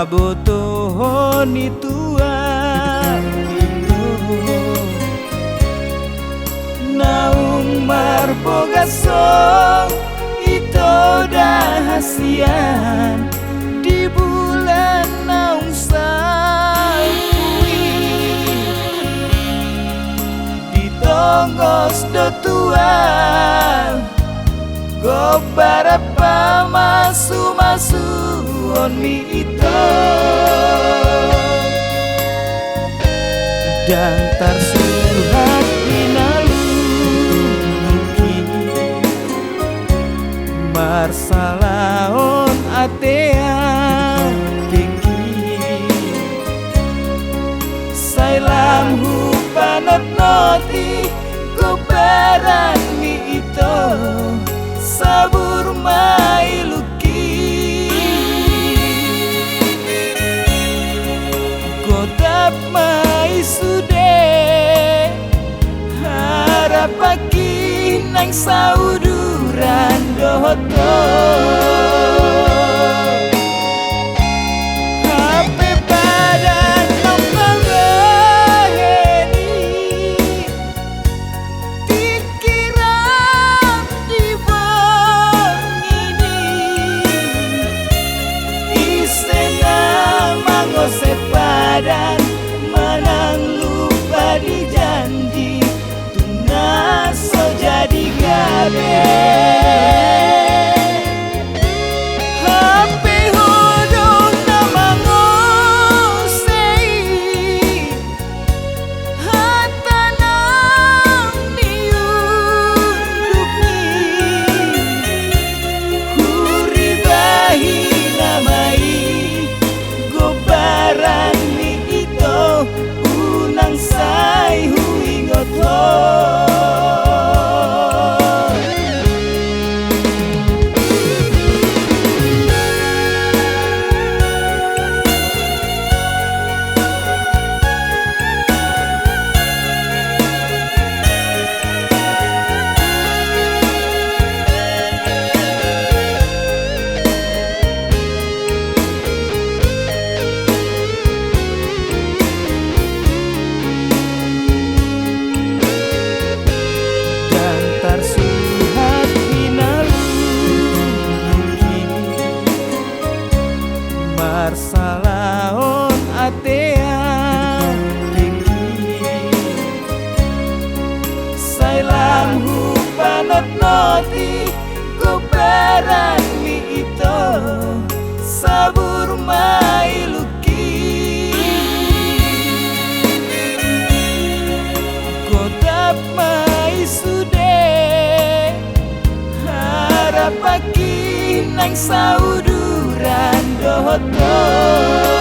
Maboto honi tua naung marboga song itu dahasian di bulan naung sawi di tonggos do tua go barapa masu on mi itu dan tarsuhat pinaluki marsalaon atea kiki sailam hupanot noti go baran mi itu sabur mailuki godap mai sude harap pagi nang sauduran dohoto hape badan nang kangeni pikiran di bangini isena mangose padan manang lupa di janji tunas so jadi gabe hape hodong nama ngosei hatanang niunduki huri bahi namai gobaran mi itu unang sai hui ngoto marsalaon atea tinggi sailam hupanot noti gobaran mi itu sabur mailuki godap mai sude harap pagi nang sauduran dohoto